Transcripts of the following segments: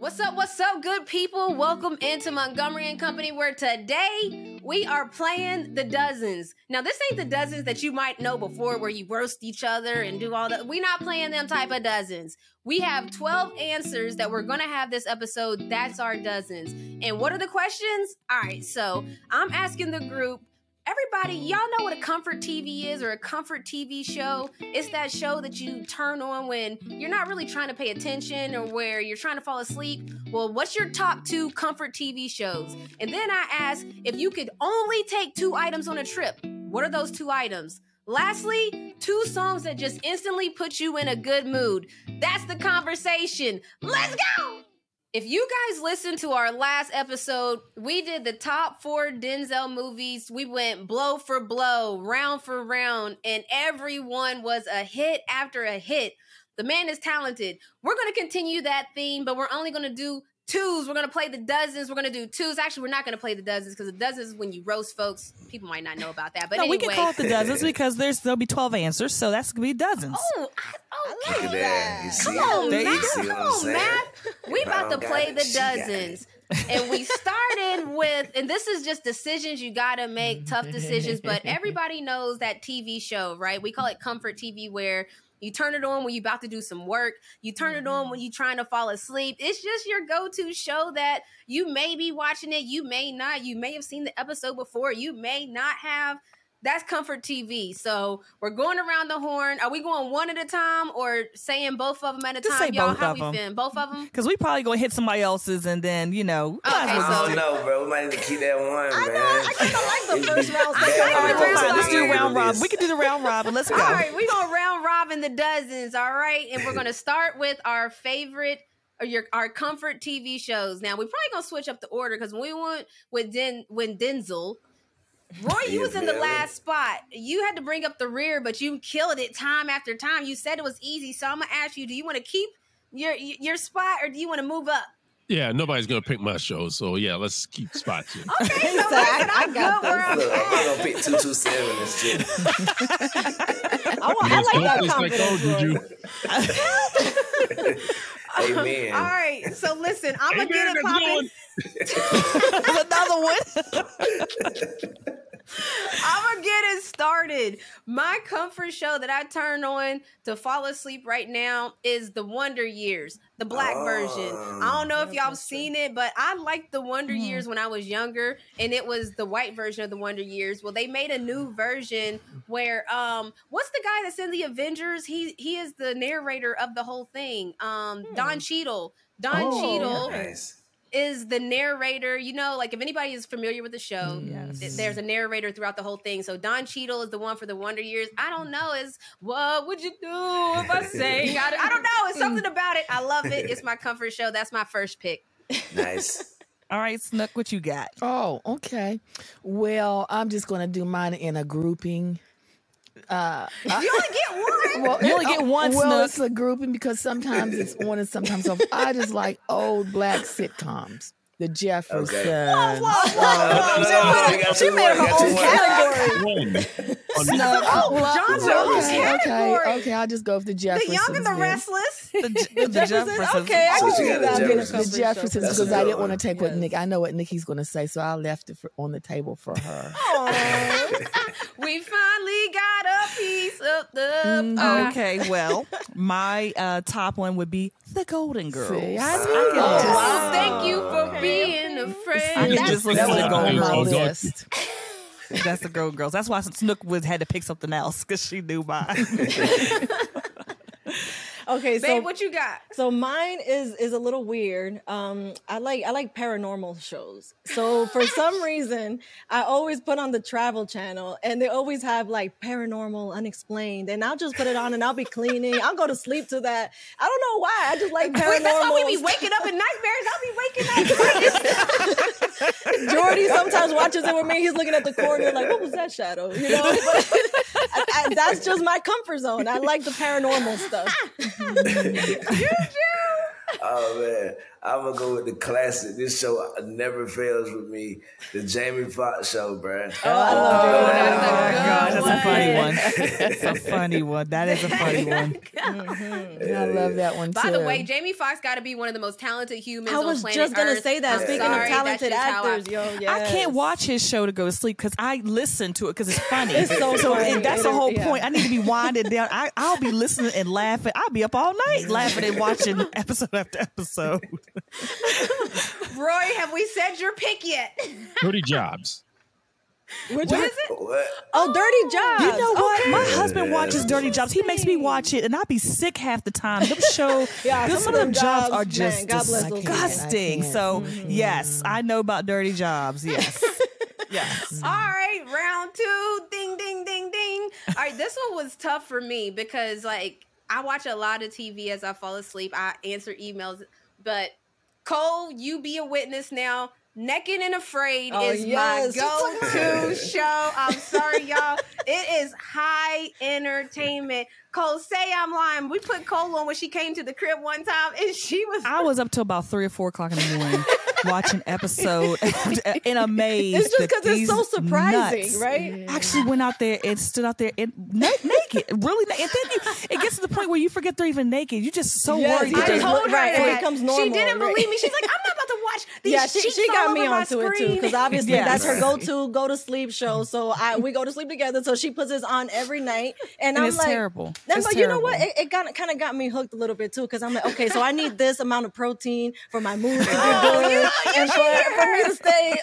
What's up, good people? Welcome into Montgomery Company, where today we are playing the dozens. Now, this ain't the dozens that you might know before, where you roast each other and do all that. We're not playing them type of dozens. We have 12 answers that we're going to have this episode. That's our dozens. And what are the questions? All right, so I'm asking the group, everybody, y'all know what a comfort TV is, or a comfort TV show? It's that show that you turn on when you're not really trying to pay attention or where you're trying to fall asleep. Well, what's your top 2 comfort TV shows? And then I ask, if you could only take 2 items on a trip, what are those 2 items? Lastly, 2 songs that just instantly put you in a good mood. That's the conversation. Let's go! If you guys listened to our last episode, we did the top 4 Denzel movies. We went blow for blow, round for round, and everyone was a hit after a hit. The man is talented. We're going to continue that theme, but we're only going to do 2s. We're going to play the dozens. We're going to do 2s. Actually, we're not going to play the dozens because the dozens is when you roast folks. People might not know about that. But no, anyway. we can call it the dozens because there'll be 12 answers, so that's going to be dozens. Oh, I Look at that. You see Come on, it? Matt. See what Come I'm on, saying? Matt. We about to Brown play got it. the She got it. dozens. And we started with, and this is just decisions you got to make, tough decisions, but everybody knows that TV show, right? We call it comfort TV, where you turn it on when you're about to do some work. You turn it on when you're trying to fall asleep. It's just your go-to show that you may be watching it. You may not. You may have seen the episode before. You may not have. That's comfort TV. So we're going around the horn. Are we going one at a time or saying both of them at a Just time? say Y'all, both how of we them. feeling? Both of them? Because we probably going to hit somebody else's and then, Okay, I don't know, bro. We might need to keep that one, man. I kind of like the first round. I like all right, the well, round fine. Let's do robin. round robin. We can do the round robin. Let's go. All right, we're going to round robin the dozens, all right? And we're going to start with our favorite, or our comfort TV shows. Now, we're probably going to switch up the order because we went with Denzel. Roy, you was in the last spot. You had to bring up the rear, but you killed it time after time. You said it was easy, so I'm going to ask you, do you want to keep your spot or do you want to move up? Yeah, nobody's going to pick my show, so yeah, let's keep spots here. Okay, so I got good where I'm Look, at. I'm going to pick 227 and shit. I like that It's like, oh, confidence. did you? Amen. All right, so listen, I'm going to get Amen, it that's popping. Another one. I'm going to get it started. My comfort show that I turn on to fall asleep right now is The Wonder Years, the black version. I don't know if y'all have seen it, but I liked The Wonder Years when I was younger, and it was the white version of The Wonder Years. Well, they made a new version where, what's the guy that's in the Avengers? He is the narrator of the whole thing. Don Cheadle. Don Cheadle. Nice. Is the narrator, you know, like if anybody is familiar with the show, Yes. there's a narrator throughout the whole thing. So Don Cheadle is the one for the Wonder Years. I don't know, is what would you do if I sang? I don't know. It's something about it. I love it. It's my comfort show. That's my first pick. Nice. All right, Snook, what you got? Oh, okay. Well, I'm just going to do mine in a grouping. You only get one. Well, You only get one, Well, Snook. it's a grouping because sometimes it's on and sometimes off. I just like old black sitcoms. The Jeffersons. No, we got She two made more. her We got two own more. category. John Jones category. Okay, I'll just go with the The Jeffersons. Young and the then. Restless. The Jeffersons. Okay, I So can she see got that the being Jeffersons. the Jeffersons That's a because I good didn't one. want to take what Nick. I know what Nikki's going to say, so I left it on the table for her. We finally got a piece of the pie. Okay, well, my top one would be The Golden Girls. See, I Oh, knew wow. Thank you for being a friend. I can That's just listen to The on Golden my Girls. list. That's The Golden Girls. That's why Snook had to pick something else because she knew mine. Okay, Babe, what you got? so mine is a little weird. I like paranormal shows. So for some reason, I always put on the Travel Channel, and they always have like Paranormal Unexplained, and I'll just put it on, and I'll be cleaning. I'll go to sleep to that. I don't know why. I just like paranormal. Wait, that's why we be waking up in nightmares. I'll be waking up. Jordy sometimes watches it with me. He's looking at the corner like, what was that shadow? You know, but that's just my comfort zone. I like the paranormal stuff. Juju. Oh man, I'm gonna go with the classic. This show never fails with me. The Jamie Foxx show, bruh. Oh, I love that's a good That's a funny one. one. That's a funny one. That is a funny one. I love that one too. By the way, Jamie Foxx got to be one of the most talented humans I on was planet just gonna Earth. say that. I'm Speaking sorry, of talented that's just how actors, yo, I yes. can't watch his show to go to sleep because I listen to it because it's funny. It's so funny. That's the whole Yeah. point. I need to be winded down. I'll be listening and laughing. I'll be up all night laughing and watching episode after episode. Roy, have we said your pick yet? Dirty Jobs. Which What one? is it? What? Oh, Dirty Jobs. You know what? Okay. My husband watches Dirty Jobs. He makes me watch it, and I'll be sick half the time. Them Yeah, some of them jobs are man, just God bless those disgusting. people. So yes, I know about Dirty Jobs. Yes, yes. All right, round 2. Ding, ding, ding, ding. All right, this one was tough for me because, like, I watch a lot of TV as I fall asleep. I answer emails. But, Cole, you be a witness now. Naked and Afraid is yes. my go-to show. I'm sorry, y'all. It is high entertainment. Cole, say I'm lying. We put Cole on when she came to the crib one time, and she was... I was up till about 3 or 4 o'clock in the morning watching episode in a maze. It's just that because it's so these surprising, nuts right? actually went out there and stood out there and naked, really. And then it gets to the point where you forget they're even naked. You're just so Yes, worried. you that I they- just- told her right, that. it becomes normal, She didn't right? believe me. She's like, I'm not about to watch these Yeah, sheets she got all me over my onto it too screen. because obviously Yes. that's her go to sleep show. So we go to sleep together. So she puts this on every night, and And I'm it's like, terrible. Then, It's but you know what? terrible. It kind of got me hooked a little bit too because I'm like, okay, so I need this amount of protein for my mood to get Oh, good, and for me to stay,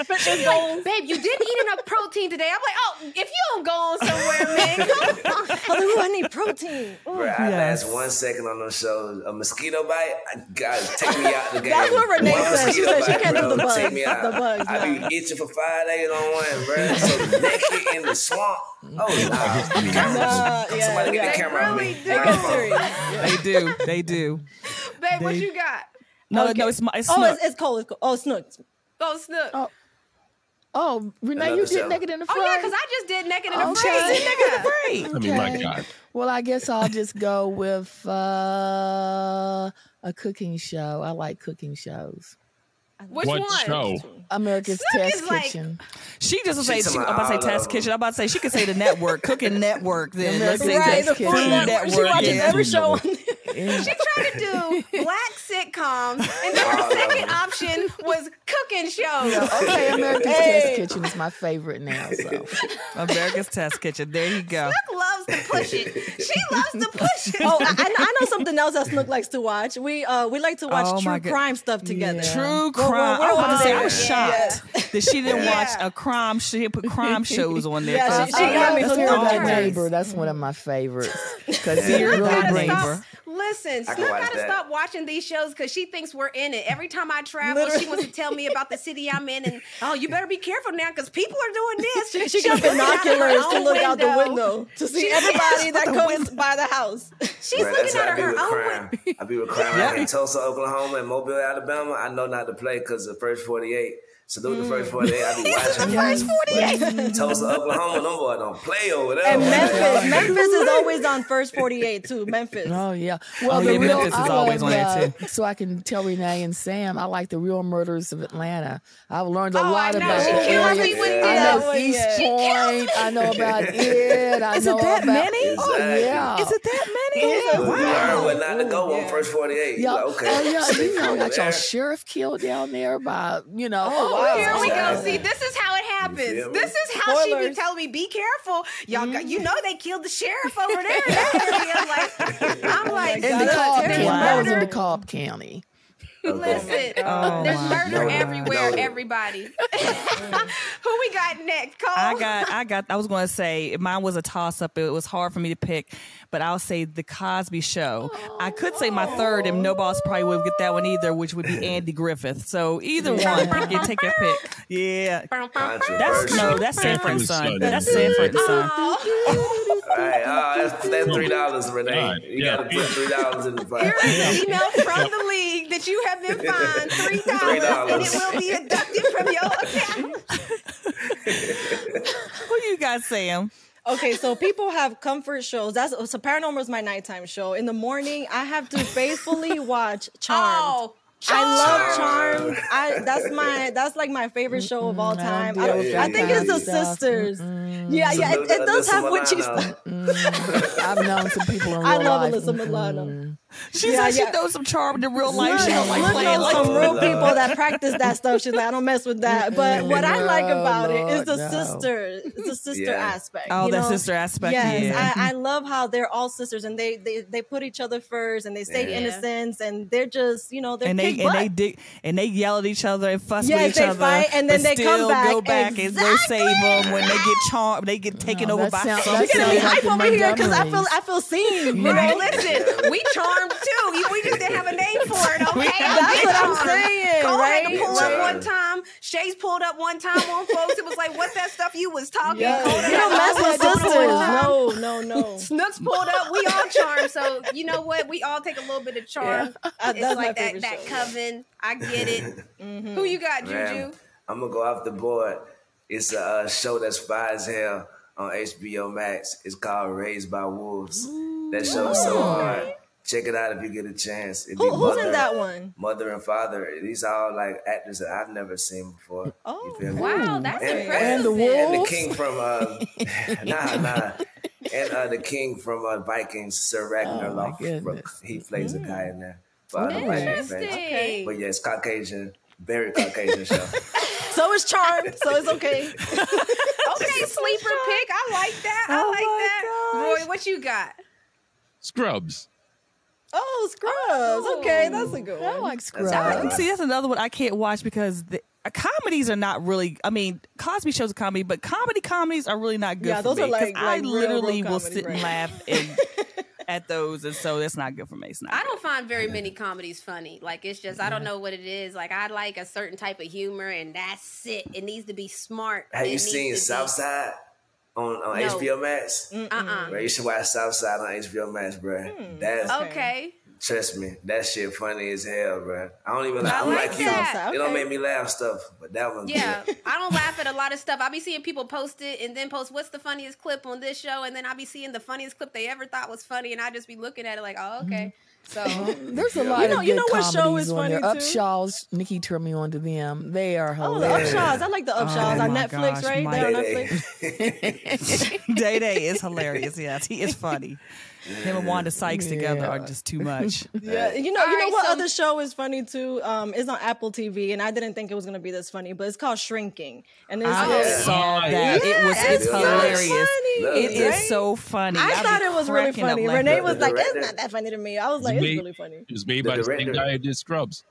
fitness goals. Babe, you didn't eat enough protein today. I'm like, oh, if you don't go on somewhere, man, come on. I was like, ooh, I need protein. Ooh. Bruh, I Yes. last 1 second on those shows. A mosquito bite, God, take me out the game. That's what Renee One said. She mosquito said she bite, can't do bro, the bugs. Take me out. The bugs, I no. be itching for 5 days on one, bro. So naked in the swamp. Oh, nah. Somebody get the They camera off really me. do. It gets serious. They do. Babe, what They- you got? No, Okay. no, it's Oh, Snook. it's cold. It's cold. Oh, Snook. Go Snook. Oh, Renee, Another you did show. Naked and Oh, Afraid? yeah, because I just did Naked and Okay. Afraid. Great. I mean, my Okay. God. Well, I guess I'll just go with a cooking show. I like cooking shows. Which What one? show? America's Snook Test is like- Kitchen. She just She say talking I'm about to say about all test of kitchen. I'm about to say she could say the network, cooking network. Then let's say Right, that the Food Food Network. She network. watches Yeah. every show. She tried to do black sitcoms, and then her second option was cooking shows. Okay, America's Test Kitchen is my favorite now. So America's Test Kitchen. There you go. Snook loves to push it. She loves to push it. Oh, I know something else that Snook likes to watch. We like to watch Oh, my true God. crime stuff together. Yeah. True We're- crime. we're I was about to say, I over was there. shocked that she didn't watch Yeah. a crime. She didn't put crime shows on there. Yeah, she got me Fear hooked on Thy that. Neighbor. That's one of my favorites because it Fear really Thy brings. Neighbor. Listen, I can Snook watch gotta that. stop watching these shows because she thinks we're in it. Every time I travel, she wants to tell me about the city I'm in, and oh, you better be careful now because people are doing this. She got looking out her binoculars to own look out the window to see everybody that the comes by the house. She's Bruh, that's looking how out I of be her with own crime. window. I be with crime like in Tulsa, Oklahoma, and Mobile, Alabama. I know not to play because the first 48. Salute the first 48. I be watching. First 48. Tulsa, Oklahoma, them boys don't play over there. And man. Memphis is always on first 48 too. Memphis. Oh yeah. Well, Oh, the yeah, real Memphis is I always love, on there, too. So I can tell Renee and Sam, I like the Real Murders of Atlanta. I've learned a Oh, lot I know. about She the kills area. me with I that know one, East yeah. She Point. I know about it. I Is know it that about, many? Oh Exactly. yeah. Is it that many? You learn what not to go Yeah. on first 48. Yeah. Like, okay. Oh yeah. stay You know, over got your there. sheriff killed down there by wow. Here we go. Exactly. See, this is how it happens. You feel me? This is how she be Spoilers. telling me, be careful. Y'all got, you know they killed the sheriff over there in that area. I'm like, in look, DeKalb there's County. That was in murder. DeKalb County. Listen, Oh, there's my murder God. everywhere, No. everybody. Who we got next, Cole? I was going to say mine was a toss up. It was hard for me to pick, but I'll say the Cosby Show. I could say my third, and no boss probably would get that one either, which would be Andy Griffith. So either one, take your pick. Yeah, Controversial. that's Sanford and Son. Son. That's Sanford and Son. All right, that's $3, Renee. God, You yeah. got to put $3 in the Here pot. is an email from the league that you have been fined $3 and it will be deducted from your account. Who you got, Sam? Okay, so people have comfort shows. So Paranormal is my nighttime show. In the morning, I have to faithfully watch Charmed. Oh, I love Charmed. That's like my favorite show of all time. I think it's the sisters. Yeah, it does have witchy stuff. I've known some people in real I love life. Alyssa Milano. She said she knows some Charmed in real life. She don't like Look playing at some like real people that practice that stuff. She's like, I don't mess with that. But what I like about it is the sister. It's the sister aspect. Oh, that sister aspect. Yes, yeah. I love how they're all sisters and they put each other first and they stay innocence and they're just they're and they yell at each other and fuss with each other. Fight, and then they still come back. Go back and go save them when they get charmed. They get taken over by something. You're gonna be hype over here because I feel seen. Right, listen, we Charmed too. We just didn't have a name for it. Okay, that's what I'm saying. Cole right? had to pull up one time. Shay's pulled up one time on folks. It was like, what's that stuff you was talking? Yeah. Cole You don't mess with sisters. No. Snooks pulled up. We all Charmed. So you know what? We all take a little bit of charm. Yeah. It's like that coven. I get it. Who you got, Juju? Man, I'm gonna go off the board. It's a show that's fire as hell on HBO Max. It's called Raised by Wolves. That show is so hard. Check it out if you get a chance. Who's in that one? Mother and father. These are all like actors that I've never seen before. Oh, you feel me? Wow, that's impressive. And the And the wolves. king from And the king from Vikings, Sir Ragnar Lothbrok. He plays a guy in there. Interesting. But yeah, it's Caucasian, very Caucasian show. So it's Charmed, so it's okay. Okay, sleeper pick. I like that. I like that. Roy, what you got? Scrubs. Oh, Scrubs. Okay, that's a good one. I like Scrubs. See, that's another one I can't watch because the comedies are not really. I mean, Cosby shows a comedy, but comedies are really not good. Yeah, for those me, are like I real literally will comedy, sit and right. laugh at those, and so that's not good for me. It's not. I don't find very many comedies funny. Like, it's just, I don't know what it is. Like, I like a certain type of humor, and that's it. It needs to be smart. Have you It seen needs to be- Southside on HBO Max? Bro, you should watch Southside on HBO Max, bro. That's Okay. trust me, that shit funny as hell, bro. I don't even. I I'm like like you. that. It don't make me laugh stuff, but that one's Yeah, good. I don't laugh at a lot of stuff. I be seeing people post it and then post what's the funniest clip on this show, and then I be seeing the funniest clip they ever thought was funny, and I just be looking at it like, oh, okay. So There's a lot of good you know what show comedies is on funny there. too? Upshaws, Nikki turned me on to them. They are Oh, the hilarious. Upshaws. I like the Upshaws on my Netflix, gosh, right? Mike. They're on Day Netflix. Day Day is hilarious. Yes, he is funny. Him and Wanda Sykes together are just too much. Yeah, you know right, what so- other show is funny too? It's on Apple TV, and I didn't think it was gonna be this funny, but it's called Shrinking, and it's I saw that. It's so hilarious. funny, It is right? so funny. I be thought it was really cracking up funny. laughing. Renee was like, director- "It's not that funny to me." I was like, "It's really funny." It was made The by the same director. guy who did Scrubs.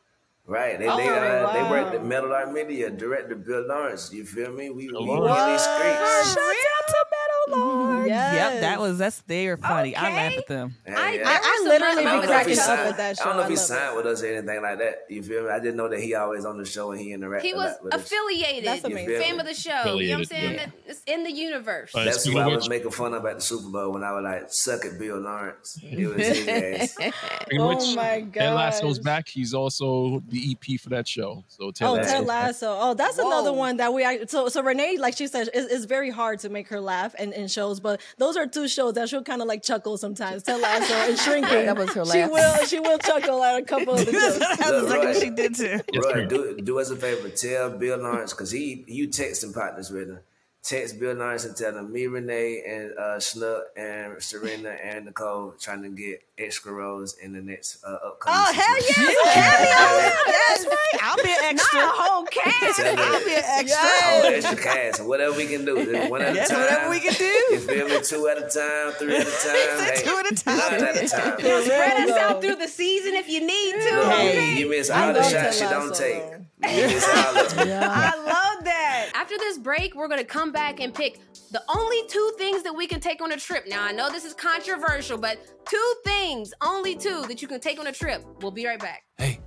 Right. They wow. work at Metal Art Media, director Bill Lawrence. You feel me? We What? in these streets. Shout out to Metal Lord. Yes. Yep, they're funny. I laugh Okay. at them. I literally I be don't know if cracking he up signed. with that show. I don't know if he love it. signed with us or anything like that. You feel me? I didn't know that he always on the show and he interacted. he was with us. affiliated. That's amazing. Fan of the show. You know what I'm saying? Affiliated, It's in the universe. Right. That's Speaking who I of was which- making fun of at the Super Bowl when I was like, "Suck it, Bill Lawrence." It was his ass. Speaking of Oh which, my Ted Lasso's gosh. back. He's also the EP for that show. So Ted Oh, Lasso. Ted Lasso. Oh, that's another one that so Renee, like she said, it's very hard to make her laugh in shows, but those are two shows that she'll kind of like chuckle sometimes. Ted Lasso and Shrinking. That was her laugh. She will chuckle at a couple of the jokes. That's Look, exactly what Roy. she did too. Bro, do us a favor. Tell Bill Lawrence, because you texting partners with him. Text Bill Lawrence and tell him me, Renee, and Snook, and Serena, and Nicole trying to get extra roles in the next upcoming Oh, hell season. yes! That's right. I'll be an extra. Not a whole cast. Tell them. I'll be an extra. Oh, extra cast, whatever we can do. One at a Yes, time. whatever we can do. You feel me? 2 at a time, 3 at a time. Hey, Two at a time. 9 at a time. Spread us Look. out through the season if you need to. Look, Okay? you miss I all the love shots you Ted don't Lasso, take. though. You miss all of them. I love that. After this break, we're going to come back and pick the only 2 things that we can take on a trip. Now, I know this is controversial, but 2 things, only 2 that you can take on a trip. We'll be right back. Hey,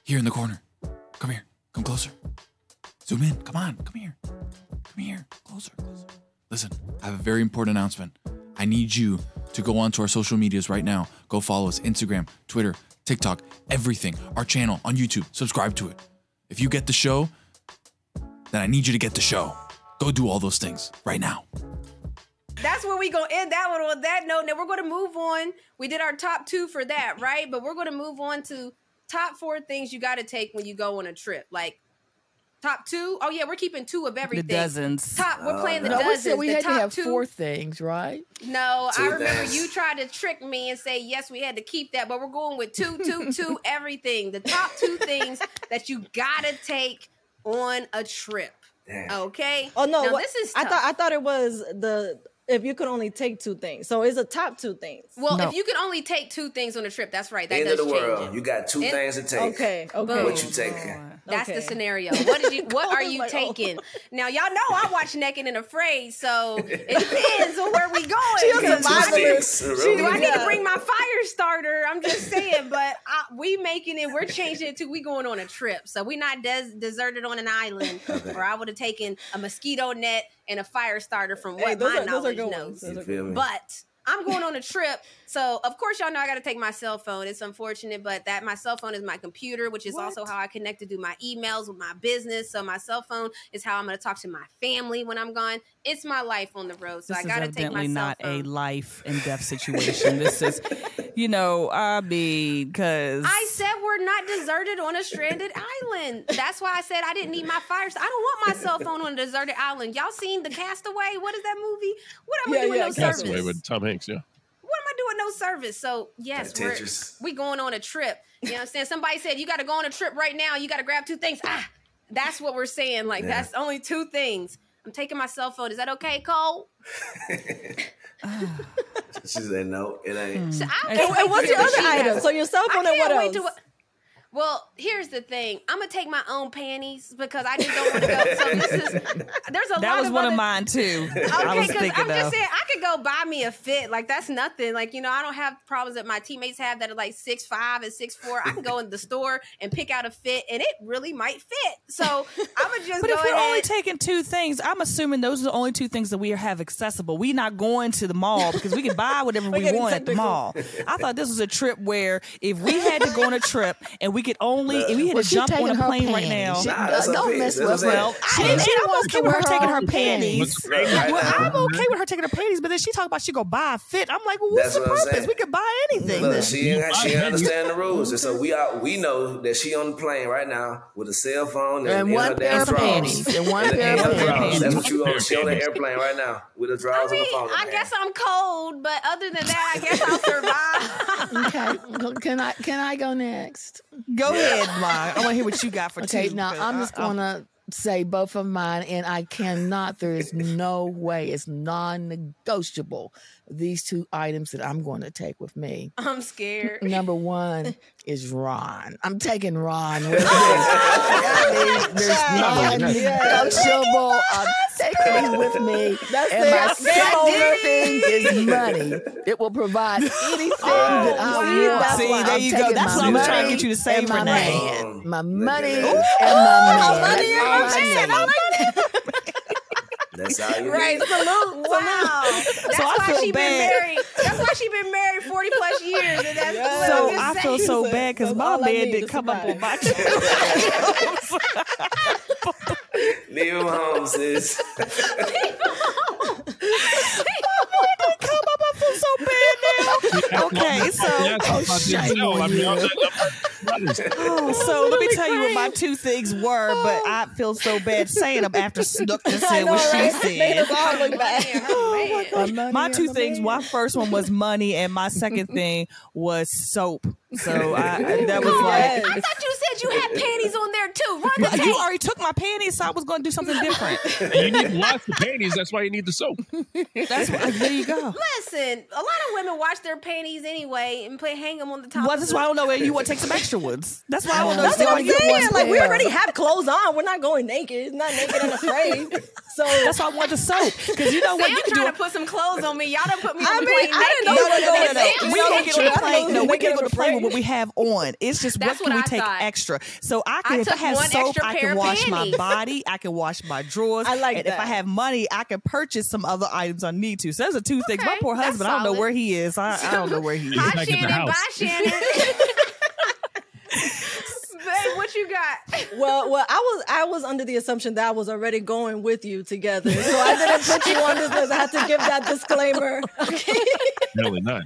here in the corner. Come here. Come closer. Zoom in. Come on. Come here. Come here. Closer. Listen, I have a very important announcement. I need you to go onto our social medias right now. Go follow us. Instagram, Twitter, TikTok, everything. Our channel on YouTube. Subscribe to it. If you get the show, then I need you to get the show. Go do all those things right now. that's where we gonna end that one on that note. Now we're gonna move on. We did our top 2 for that, right? But we're gonna move on to top 4 things you gotta take when you go on a trip. Like top 2. Oh yeah, we're keeping 2 of everything. The dozens. We're playing the No, we dozens. said we the had to top have 2. 4 things, right? No, 2 I remember things. you tried to trick me and say yes, we had to keep that, but we're going with 2 everything. The top 2 things that you gotta take on a trip. Damn. Okay. Oh no, Now, this is tough. I thought it was if you could only take 2 things. So it's a top 2 things. Well, No. if you can only take 2 things on a trip, that's right. That End does of the change world. it. You got 2 things to take. Okay. Boom. What you taking? That's the Okay. scenario. What are you Like, oh. taking? Now, y'all know I watch Naked and Afraid, so it depends on where we going. She a because I need- survivalist. Do I need to Yeah. bring my fire starter? I'm just saying, but we making it. We're changing it to we going on a trip, so we not deserted on an island. Or I would have taken a mosquito net and a fire starter from what those my are knowledge good knows. ones. Those You are feel me? But I'm going on a trip, so of course y'all know I got to take my cell phone. It's unfortunate, but that my cell phone is my computer, which is also how I connect to do my emails with my business. So my cell phone is how I'm going to talk to my family when I'm gone. It's my life on the road, so This I got to is take my evidently cell not phone. a life and death situation. This is, I mean, because I said we're not deserted on a stranded island. That's why I said I didn't need my fire. I don't want my cell phone on a deserted island. Y'all seen The Castaway? What is that movie? What am I doing? No service. Castaway with Tom Hanks, yeah. What am I doing? No service. So yes, Tetris. we going on a trip. You know what I'm saying? Somebody said you got to go on a trip right now. You got to grab 2 things. That's what we're saying. Like that's only 2 things. I'm taking my cell phone. Is that okay, Cole? She said no, it ain't. So I And can't wait what's to your hear other what she item? has. So your cell phone I and what can't wait else? to. Well, here's the thing. I'm gonna take my own panties because I just don't want to go. So there's a lot that was of one other, of mine too. I Okay, was because thinking I'm just of. saying I could go buy me a fit. Like that's nothing. Like I don't have problems that my teammates have that are like 6'5" and 6'4". I can go in the store and pick out a fit, and it really might fit. So I'm gonna just But go if we're ahead. only taking 2 things, I'm assuming those are the only 2 things that we have accessible. We're not going to the mall because we can buy whatever we getting want at the technical. mall. I thought this was a trip where if we had to go on a trip and we could only, if we had to She jump on taking a her plane right panties. now. Nah, that's her Don't piece. mess That's with what I'm her. saying. I'm okay with her taking her panties. Right Well, now. I'm okay with her taking her panties, but then she talked about she go buy a fit. I'm like, well, what's That's the what I'm purpose? saying. We could buy anything. Look, then. she understand the rules, and so we know that she on the plane right now with a cell phone And in one her pair damn of drawers. panties. And one And pair of her panties. drawers. That's what you on. She on the airplane right now with her I drawers mean, and the phone. in I her guess hand. I'm cold, but other than that, I guess I'll survive. Okay. Can I go next? Go ahead, Ma. I want to hear what you got for Okay, 2. now because I'm just gonna say both of mine, and I cannot. There is no way. It's non-negotiable. These 2 items that I'm going to take with me. I'm scared. Number 1 is Ron. I'm taking Ron with me. I mean, there's non-negotiable. I'm taking him with me. And my second thing is money. It will provide anything that I want. See, there you go. That's what I was trying to get you to say, and my Renee. man. My money Look and at my man. money and my That's all man. I need. That's how you Right, do. salute. Wow. That's So I why feel she been bad. married. That's why she been married 40 plus years. And that's what So I'm just I feel saying. so bad because That's my all I man need didn't to come up survive. on my Leave him home, sis. I feel so bad now. Okay, so let me tell you what my 2 things were, but I feel so bad saying them after Snook just said what she Made said. us all look bad. My 2 things, my first one was money, and my second thing was soap. So that was I like, thought you said you had panties on there too. Run the well, you tape. already took my panties, so I was going to do something different. You need lots of panties. That's why you need the soap. That's why, there you go. Listen, a lot of women wash their panties anyway and hang them on the top. Well, of that's the- why I don't know where you want to take some extra ones. That's why I don't know. That's if you what only I'm get saying. one Like we pair. already have clothes on. We're not going naked. It's not naked and afraid. So That's why I want the soap. Because you know what? Sam You can trying do to put some clothes on me. Y'all done put me I on the mean, plane I didn't naked. know No. And Sam We was can get on the naked. plane. No, we Naked can go on to the the plane with plane. what we have on. It's just That's what can what we I take thought. extra? So I I can, if I took have one soap, extra I pair can of wash my panties. body. I can wash my drawers. I like and if that. I have money, I can purchase some other items I need to. So those are 2 things. My Okay, poor that's husband, I don't know solid. where he is. I don't know where he is. Hi, Back at the Shannon. house. Bye, Shannon. Babe, what you got? Well, I was under the assumption that I was already going with you together, so I didn't put you on this list. I had to give that disclaimer. Okay. Really not.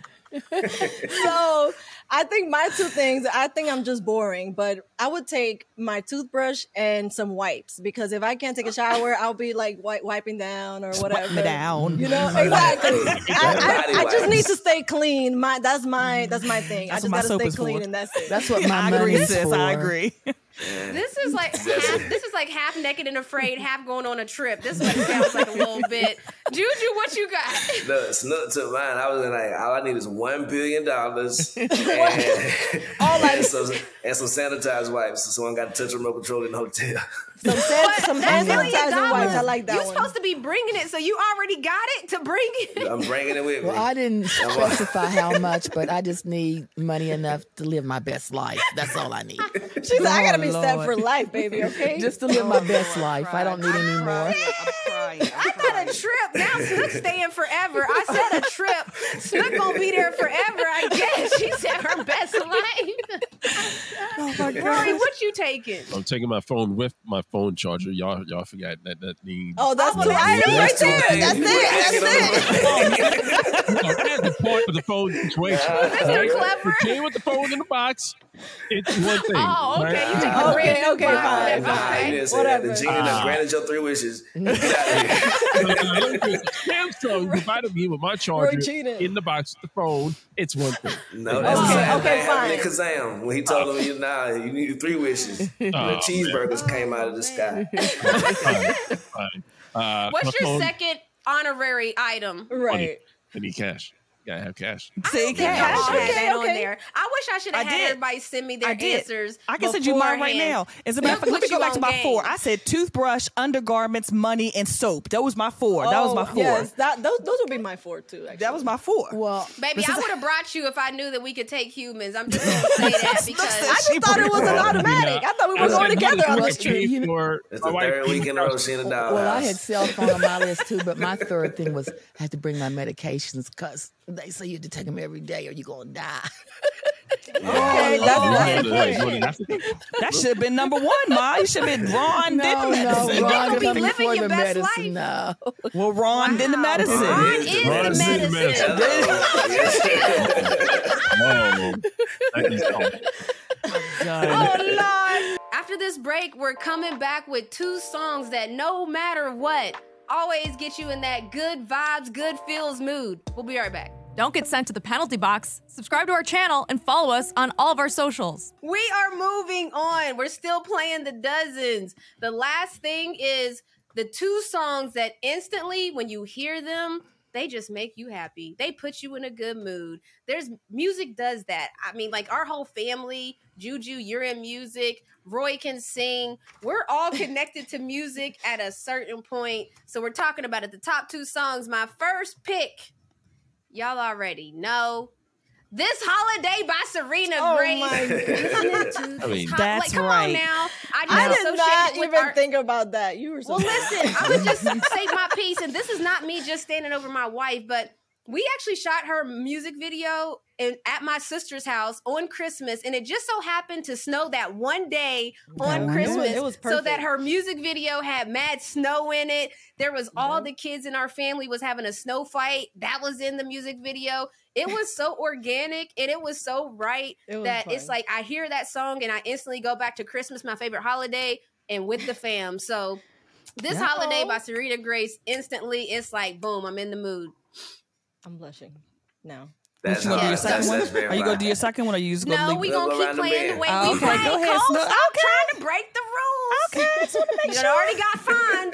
So I think my two things, I think I'm just boring, but I would take my toothbrush and some wipes, because if I can't take a shower, I'll be like wiping down or whatever. Wipe me down. You know, exactly. I just wipes. need to stay clean. That's my thing. That's I just what my gotta soap stay is clean, for. and that's it. That's what my I money agree, is sis. for. I agree. This is like half naked and afraid, half going on a trip. This is what it sounds like a little bit. Juju, what you got? Look, Snook took mine. I was like, all I need is $1 billion and some sanitized wipes, so someone got to touch remote control in the hotel. Some hand sanitizer wipes. I like that You're one. supposed to be bringing it, so you already got it to bring it. I'm bringing it with me. Well, I didn't specify how much, but I just need money enough to live my best life. That's all I need. She's like, I gotta be Lord. set for life, baby. Okay. Just to live my best life. I don't need any more. I'm crying. I thought a trip. Now Snook's staying forever. I said a trip. Snook gonna be there forever, I guess. She said her best life. Oh my God. Rory, what you taking? I'm taking my phone with my phone charger. Y'all forgot that needs. Oh, that's two items right there. That's it. That's the point of the phone situation. Mr. Clever. It came with the phone in the box. It's one thing. Oh, okay. You right? take the brand new Okay, box. fine. Nah, you didn't say Whatever. that. The genie done granted your 3 wishes. Get out of here. Samsung provided me with my Roy charger cheated. in the box with the phone. It's one thing. No, that's Okay, happening fine. Kazam. When he told him, you need 3 wishes. The cheeseburgers came out of the sky. Fine. What's my your phone, second honorary item? Right. I need cash. Gotta have cash. See, Y'all cash. should have that on Okay. there. I wish I should have I had did. everybody send me their I did. answers. I can send you mine right beforehand. now. As a matter of fact, let me go back to my 4. I said toothbrush, undergarments, money, and soap. That was my 4. That was my 4. Yes, those would be my 4 too. Actually. That was my 4. Well, Baby, I would have brought you if I knew that we could take humans. I'm just going to say that because I just thought it was an automatic. I thought we were going together on this trip. It's the 3rd week in a row she in the doghouse. well, I had cell phone on my list too, but my third thing was I had to bring my medications because they say you have to take them every day or you're going to die. Okay, that's important. That should have been number 1, Ma. You should have been Ron. No, did the no, medicine. Ron gonna be comes living before your the best medicine. life. No. Well, Ron did the medicine. Ron is is the the medicine. medicine. Oh, that is all. Oh, Lord. After this break, we're coming back with 2 songs that no matter what, always get you in that good vibes, good feels mood. We'll be right back. Don't get sent to the penalty box. Subscribe to our channel and follow us on all of our socials. We are moving on. We're still playing the dozens. The last thing is the 2 songs that instantly, when you hear them, they just make you happy. They put you in a good mood. Music does that. I mean, like our whole family, Juju, you're in music. Roy can sing. We're all connected to music at a certain point. So we're talking about it. The top 2 songs. My first pick, y'all already know. This Holiday by Serena Grace. My goodness. I mean, That's come right. on now. I just did associate not it with even our- think about that. You were so Well, listen, I would just say my piece, and this is not me just standing over my wife, but we actually shot her music video at my sister's house on Christmas, and it just so happened to snow that one day on Christmas. It was so perfect. that her music video had mad snow in it. There was all the kids in our family was having a snow fight. That was in the music video. It was so organic and it was so right that it's like I hear that song and I instantly go back to Christmas, my favorite holiday, and with the fam. So this Holiday by Serena Grace, instantly it's like, boom, I'm in the mood. I'm blushing now. That's You gonna do your that's second one? very Are you gonna do your fine. second one, or you just gonna No, leave we it? gonna Go keep around the playing the bend. way Oh, we okay, play. go ahead, Cole, Snook. stop Okay. trying to break the rules. Okay, I just want to make You sure. already got fined.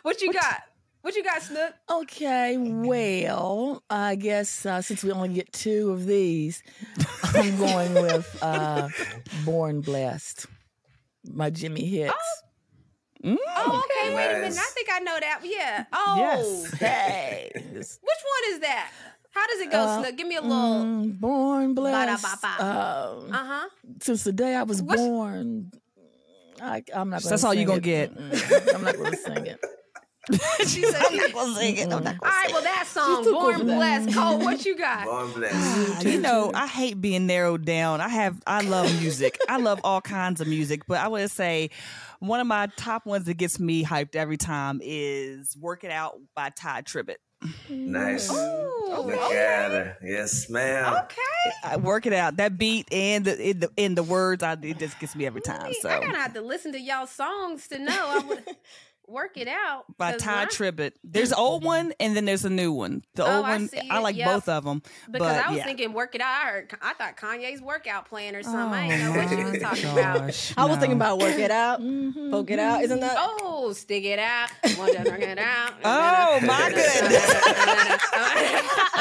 What you got? What you got, Snook? Okay, well, I guess since we only get 2 of these, I'm going with Born Blessed, my Jimmy Hicks. Oh, okay. Wait a minute. Nice. I think I know that. Yeah. Oh. Yes. Hey. Which one is that? How does it go, Snook? Give me a little. Born Blessed. Uh-huh. Since the day I was born, I'm not going to That's all you gonna get. I'm not going to sing it. She said I'm not gonna sing it. I'm not all gonna right, sing well, that song, Born Blessed. Cole, what you got? Born Blessed. it. You know, I hate being narrowed down. I love music. I love all kinds of music, but I would say one of my top ones that gets me hyped every time is "Work It Out" by Ty Tribbett. Nice. Ooh, Look at her. Yes, ma'am. Okay. I work it out. That beat and the words, it just gets me every time. So I gotta have to listen to y'all songs to know. I would work it out. by 'Cause Ty Tribbett. There's an old one and then there's a new one. The old I one, see I it. like Yep. both of them. Because but I was yeah. thinking work it out. I thought Kanye's workout plan or something. I Oh, didn't know what you was talking about. gosh, I was thinking no. about work it out, poke it out. Isn't that? Oh, stick it out. Want to work it out. Oh, my goodness.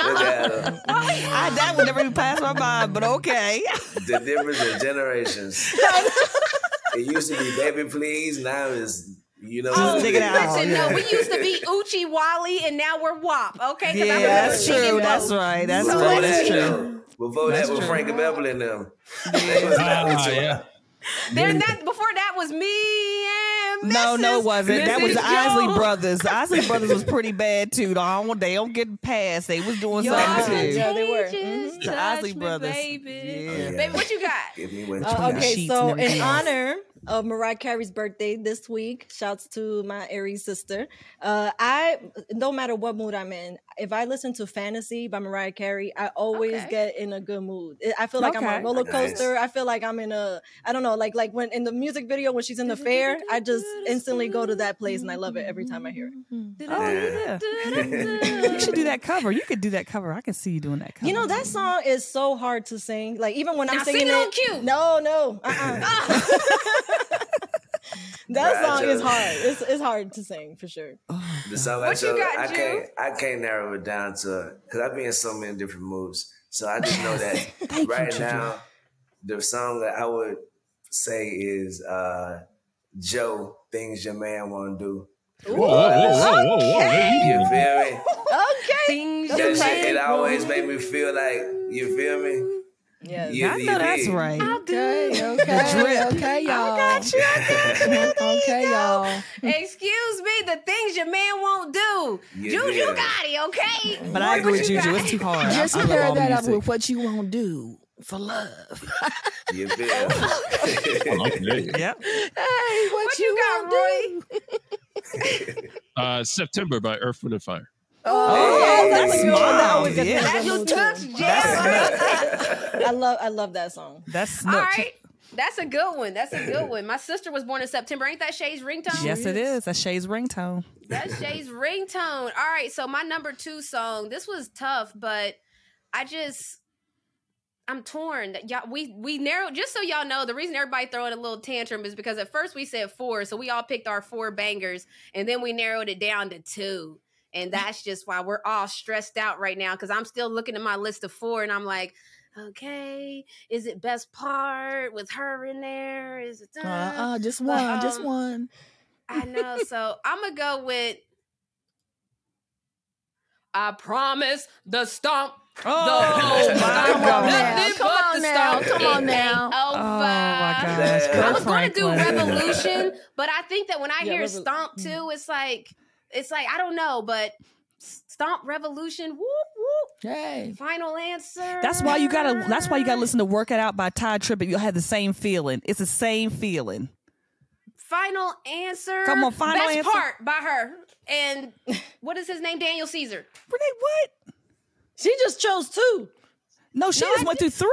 Look at her. That would never even pass my mind, but okay. The difference in generations. It used to be baby please, now it's Stick it out. Listen, no, we used to be Uchi Wally, and now we're WAP. Okay, 'cause I Yeah, remember that's singing true. both. That's right. That's Before right. that, That's true. Before that was Frank and Beverly and them. Yeah. Then before that was me and No, Mrs. it wasn't. That was the Mrs. Isley Jones. Brothers. The Isley Brothers was pretty bad too. They don't get past. They was doing something too. Yeah, they were. Just The touch Isley me, Brothers. baby. Yeah. Baby, what you got? Give me what you Okay, sheets so and in everything. honor of Mariah Carey's birthday this week, shouts to my Aries sister. I no matter what mood I'm in, if I listen to Fantasy by Mariah Carey, I always Okay. get in a good mood. I feel like I'm on Okay. a roller coaster. Nice. I feel like I'm in I don't know, like when in the music video when she's in the fair, I just instantly go to that place and I love it every time I hear it. Oh yeah. You should do that cover. You could do that cover. I can see you doing that cover. You know, that song is so hard to sing. Like even when I'm Now singing sing it on it, cue. no. That song is Roger. hard. It's hard to sing for sure. The song What you got, I can't narrow it down to because I be in so many different moods. So I just know that right now, the song that I would say is Joe, Things Your Man Won't Do. Whoa. You feel me? Okay. Things That you shit, it make always made me feel like, you feel me? Yes. You, I know that's dig. right. Okay, y'all. Okay, y'all. Excuse me, the things your man won't do. Yeah, Juju yeah. got it, okay? But I agree What with you Juju. got? It's too hard. Just I love pair all that up music. with what you won't do for love. You feel me? Okay. Yep. Hey, What you got, Roy? September by Earth, Wind & Fire. Oh, that's a good one. That Mom, always gets me in a yeah. good You mood, touch too. jam. I love that song. That's All Snook. right. That's a good one. That's a good one. My sister was born in September. Ain't that Shay's ringtone? Yes, it is. That's Shay's ringtone. That's Shay's ringtone. All right. So my number 2 song, this was tough, but I'm torn. Y'all, we narrowed, just so y'all know, the reason everybody throwing a little tantrum is because at first we said 4, so we all picked our 4 bangers, and then we narrowed it down to 2. And that's just why we're all stressed out right now, because I'm still looking at my list of 4, and I'm like, okay, is it Best Part with her in there? Is it Just But, one, just one. I know. So I'm going to go with I Promise the Stomp. Oh, my God. Nothing Come but on the now. stomp. Come on It now. ain't over. Oh, my gosh. I I Kirk was going to do Franklin. Revolution, but I think that when I hear Revol- Stomp too, it's like I don't know, but Stomp Revolution, whoop whoop. Hey. Final Answer. That's why you gotta listen to Work It Out by Ty Tribbett. You'll have the same feeling. It's the same feeling. Final Answer. Come on, Final Best Answer. Part by her. And what is his name? Daniel Caesar. Renee, what? She just chose 2. No, she just went through 3.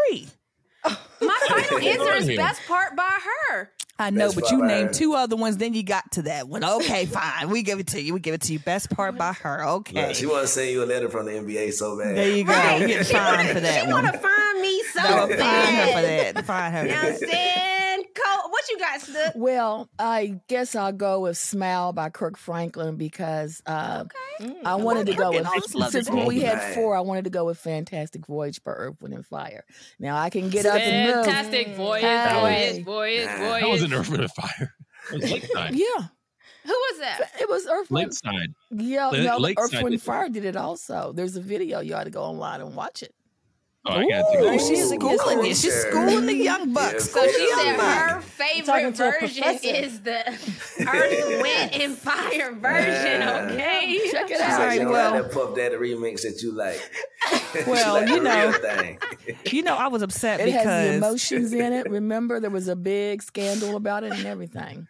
My final answer is here. Best Part by her. I know, Best but part you by named her. 2 other ones, then you got to that one. Okay, fine. We give it to you. Best Part by her. Okay. Look, she want to send you a letter from the NBA so bad. There you go. Right. You get fined for that She one. want to find me so No, fine her for bad. that. Fine her You know for what I'm that. saying? Cole, what you got, Snook? Well, I guess I'll go with Smile by Kirk Franklin because I wanted to go with, I just love since the when we had name. 4, I wanted to go with Fantastic Voyage by Earth, Wind & Fire. Now I can get up and move. Fantastic voyage, Hey. voyage. That wasn't Earth, Wind & Fire. It was Lakeside. Yeah, Who was that? it was Earth, Wind. Lakeside. Yeah, no, Lakeside Earth, Wind did & Fire did it also. There's a video. You ought to go online and watch it. Oh, I gotta take a Ooh, look. she's schooling you. She's schooling the young bucks. So she Young said bucks. her favorite Talking to a version professor. is the Earth, Wind, and Fire version. Okay, Check it She out. said she don't well- like that Puff Daddy remix that you like. Well, She like you the know. real thing. You know, I was upset It has the because emotions in it. Remember, there was a big scandal about it and everything.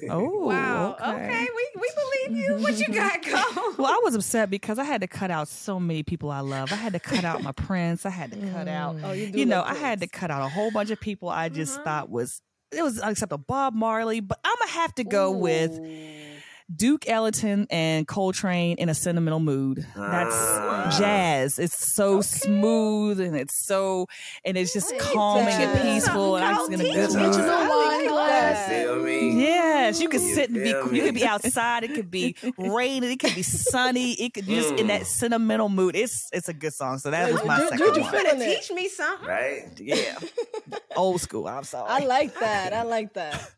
oh, wow. okay. Okay, we believe you. What you got, Cole? Well, I was upset because I had to cut out so many people I love. I had to cut out my Prince. I had to cut out, Oh, you do you know, love I had to Prince. cut out a whole bunch of people I just thought it was unacceptable. Bob Marley, but I'm gonna have to go with Duke Ellington and Coltrane in a sentimental mood. That's jazz. It's so smooth and it's just calming and that. peaceful, and I'm just in a good Get you mood. some wine glass. Feel me? Yes, you could sit and be. feel me? You could be outside. It could be raining. It could be sunny. It could just in that sentimental mood. It's a good song. So that was my second Juju one. feeling it. Teach me something. Right? Yeah, old school. I'm sorry. I like that. I like that.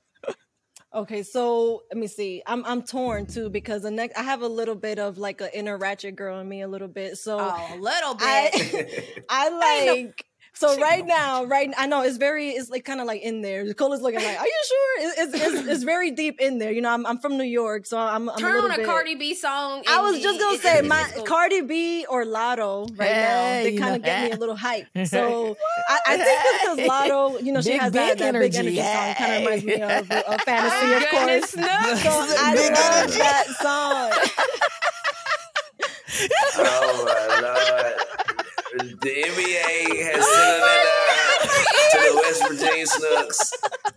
Okay, so let me see. I'm torn too because the next I have a little bit of like an inner ratchet girl in me a little bit. So Oh, a little bit. I like so right now, I know it's like kind of like in there. Cole is looking like, are you sure? It's very deep in there. You know, I'm from New York, so I'm a Turn little on a bit. Cardi B song. I and was just gonna say my Cardi B or Lotto right now. They kind of get me a little hype. So I think it's because Lotto, you know, she Big, has big that big energy. energy song. Kind of reminds me of Fantasy, of Goodness, course. no. So I love that song. Oh my Lord. The NBA has sent a letter to the West Virginia Snooks.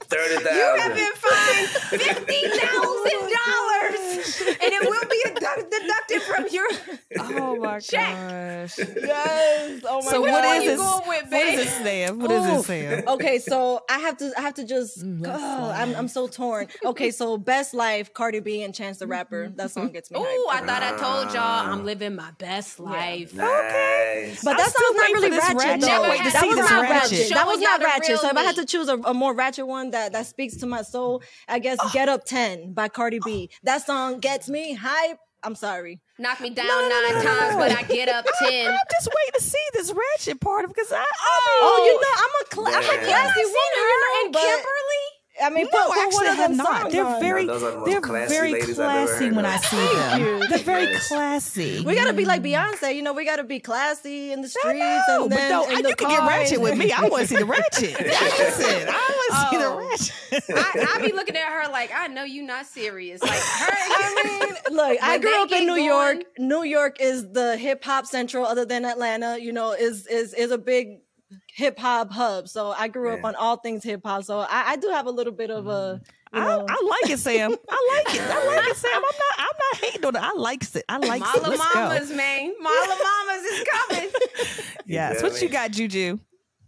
$30,000. You have been fined $50,000, and it will be deducted from your. Oh my Check. gosh. Yes. Oh my So god. what one is you this? going with, What babe? is it, Sam? What is Ooh. it, Sam? Okay, so I have to just. I'm so torn. Okay, so Best Life, Cardi B and Chance the Rapper. That song gets me. Ooh, hyped. I thought I told y'all I'm living my best life. Nice. But I'm that still song's not waiting for really this ratchet. ratchet. though. Never wait to That see was this not ratchet. ratchet. That was Showing not y'all the ratchet. real So if I had me. to choose a more ratchet one that speaks to my soul, I guess Get Up 10 by Cardi B. That song gets me hype. I'm sorry. Knock me down 9 times, but I get up 10. I'm just waiting to see this ratchet part because Oh, you know, I'm a Damn. classy Seen woman, her you know, and but Kimberly? I mean, no, put actually, one I of have them not. songs They're on. very, Those are the most they're classy very ladies I've ever classy heard when of. I see them. They're very Yes. classy. We gotta be like Beyonce, you know. We gotta be classy in the streets, No, and but then don't, in the you can get cars. ratchet with me. I want to see the ratchet. Listen, I want to see the ratchet. I be looking at her like, I know you not serious. Like her. I mean, look, I When grew they up in get New going- York. New York is the hip hop central, other than Atlanta. You know, is a big hip hop hub. So I grew up Yeah. on all things hip hop. So I do have a little bit of a. You know, I like it, Sam. I like it. I like it, Sam. I'm not hating on it. I likes it. I like it. Mala Let's Mamas, go. man. Mala Mamas is coming. Yes. feel What me? you got, Juju?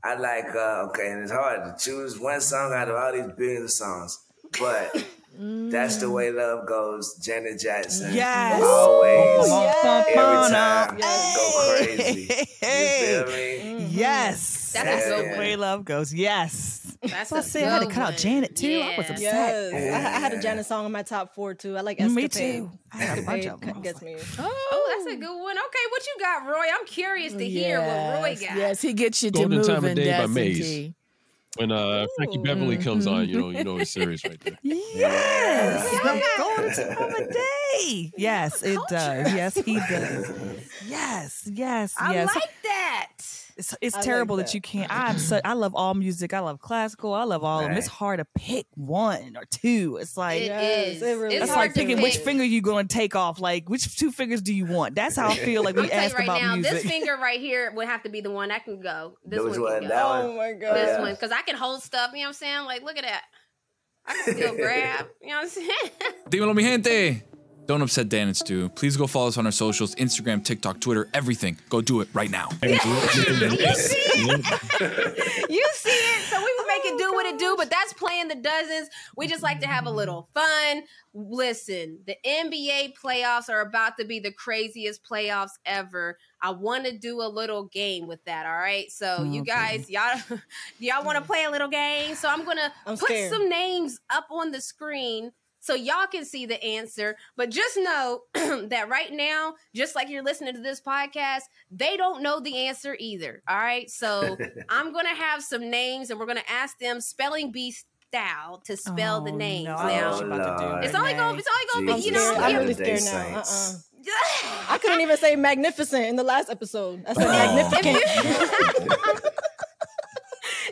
I like, okay, and it's hard to choose one song out of all these billions of songs, but That's the Way Love Goes, Janet Jackson. Yes. Always, yes. every time, Yes. go crazy. Hey. You feel me? Yes. That's That's a good the one. way love goes. Yes. That's So I said I had to cut out Janet too. I was upset. Yes, I had a Janet song in my top 4 too. I like Escapade. Me too. I had a bunch of them. I was Gets like, me. Oh, that's a good one. Okay, what you got, Roy? I'm curious to hear what Roy got. Yes, he gets you to Golden Time of moving, Day by doesn't Maze. he? When Frankie Beverly comes on, you know it's serious right there. Yes. Golden time of the day. Yes, it does. Yes, he does. Yes, yes, I yes. like that. It's I terrible like that that. you can't. I love all music. I love classical. I love all of them. It's hard to pick one or two. It's like It Yes, is. it really It's that's is. like hard to picking which pick. finger you going to take off. Like which two fingers do you want? That's how I feel like I'm we telling you ask right about now, music. this finger right here would have to be the one that can go. This Which one one? can That go. one? Oh my god. This yeah. one, because I can hold stuff. You know what I'm saying? Like, look at that. I can still grab. You know what I'm saying? Dímelo, mi gente. Don't upset Dan and Stu. Please go follow us on our socials, Instagram, TikTok, Twitter, everything. Go do it right now. You see it. So we would make it do what it do, but that's playing the dozens. We just like to have a little fun. Listen, the NBA playoffs are about to be the craziest playoffs ever. I want to do a little game with that, all right? So you guys, y'all want to play a little game? So I'm going to I'm put scared. some names up on the screen so y'all can see the answer. But just know that right now, just like you're listening to this podcast, they don't know the answer either. All right. So I'm going to have some names and we're going to ask them spelling bee style to spell the names. No, now, it's only going to be, you know. I'm really scared now. I couldn't even say magnificent in the last episode. I said magnificent.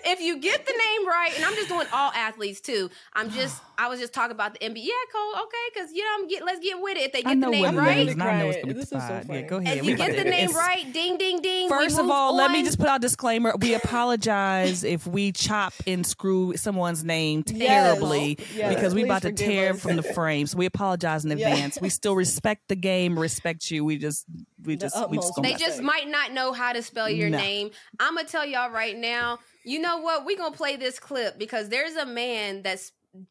If you get the name right, and I'm just doing all athletes too. I was just talking about the NBA. Yeah, Cole. Okay, because let's get with it. If they get the name right, I know it's gonna be the funny. Yeah, go ahead. If you get the name right, ding, ding, ding. First of all, let me just put out a disclaimer. We apologize if we chop and screw someone's name terribly because we're about to tear from the frame. So we apologize in advance. We still respect the game, respect you. We just they just might not know how to spell your name. I'm gonna tell y'all right now. You know what? We're going to play this clip because there's a man that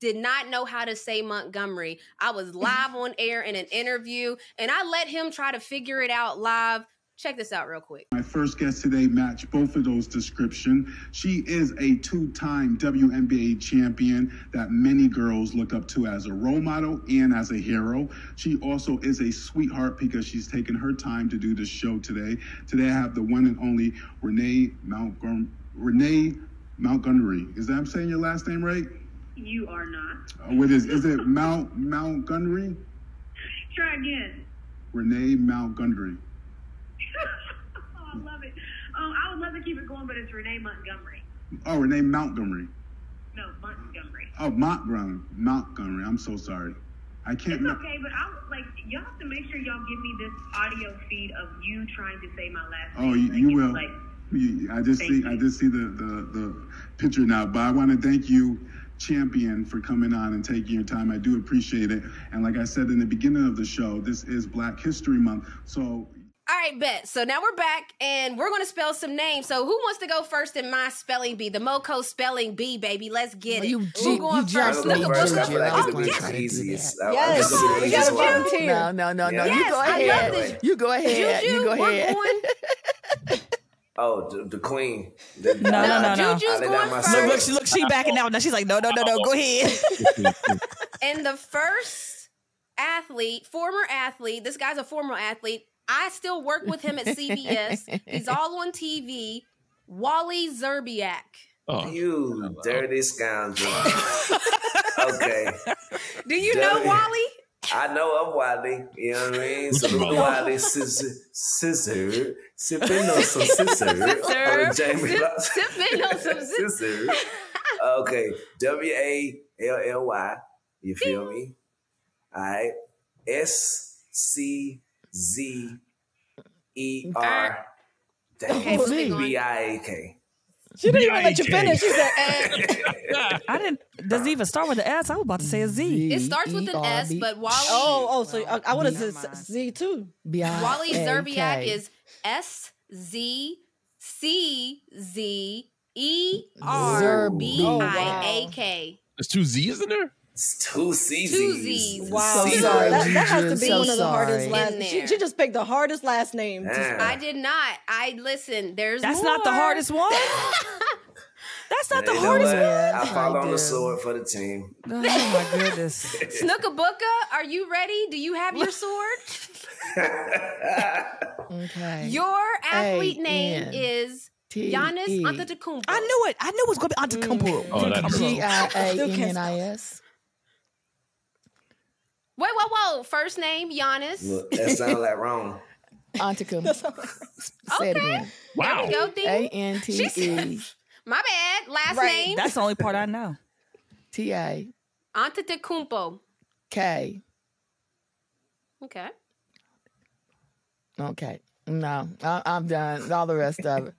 did not know how to say Montgomery. I was live on air in an interview, and I let him try to figure it out live. Check this out real quick. My first guest today matched both of those descriptions. She is a two-time WNBA champion that many girls look up to as a role model and as a hero. She also is a sweetheart because she's taken her time to do this show today. Today I have the one and only Renee Montgomery. Is that I'm saying your last name right? You are not. What is it Montgomery? Try again. Renee Montgomery. Oh, I love it. I would love to keep it going, but it's Renee Montgomery. Oh, Renee Montgomery. No, Montgomery. Oh, Montgomery. I'm so sorry. I can't. It's okay, but y'all have to make sure y'all give me this audio feed of you trying to say my last name. Oh, you will. I just see the picture now, but I want to thank you, champion, for coming on and taking your time. I do appreciate it. And like I said in the beginning of the show, this is Black History Month. So all right, bet. So now we're back and we're going to spell some names. So who wants to go first in my spelling bee? The MoCo Spelling Bee, baby. Let's get it. Who going first? Look at first. I feel like it'll be the easiest. Yes. No. Yes, you go ahead. Juju, You go ahead. Oh, the queen. No. Juju's going first. Look, she backing out now. She's like, no. Go ahead. And the first former athlete. This guy's a former athlete. I still work with him at CBS. He's all on TV. Wally Zerbiak. Oh, you dirty scoundrel. Okay. Do you know Wally? I know of Wally. You know what I mean? So look at Wally scissor. Sipping on some scissor. Sipping on some scissor. Okay. WALLY. You feel me? All right. SCZER. BIAK. She didn't even let you finish. She said, I didn't. Does it even start with an S? I was about to say a Z. It starts with an S, but Wally. So I would have said Z too. Wally Zerbiak is SZERBIAK. There's two Z's in there? It's two C's. Two Z's. Wow. That has to be one of the hardest last names. She just picked the hardest last name. I did not. Listen, That's more. not the hardest one. That's not the You know hardest what? one. I fall on the sword for the team. Oh my goodness. Snookabuka, are you ready? Do you have your sword? Okay. Your athlete name is Giannis Antetokounmpo. I knew it. I knew it was going to be Antetokounmpo. Oh, that's GIANNIS. Whoa. First name, Giannis. Look, that sounds like wrong. Antetokounmpo. Say it again. wow. There we go, ANTE. My bad. Last name. That's the only part I know. TA. Antetokounmpo. K. Okay. Okay. No, I'm done. All the rest of it.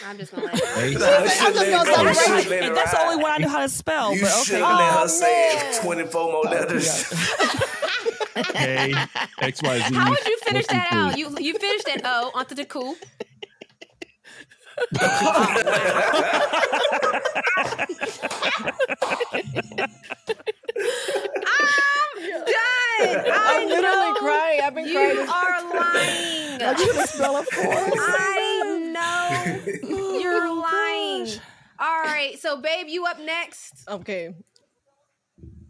I'm just gonna let it That's the only one I knew how to spell. You but should okay. have let her say 24 more letters. K, X, Y, Z. How would you finish that out? You finished that O onto the coup. I'm literally crying. I've been crying. You are lying. Are you gonna spell it for us? I know you're lying. All right, so babe, you up next. Okay.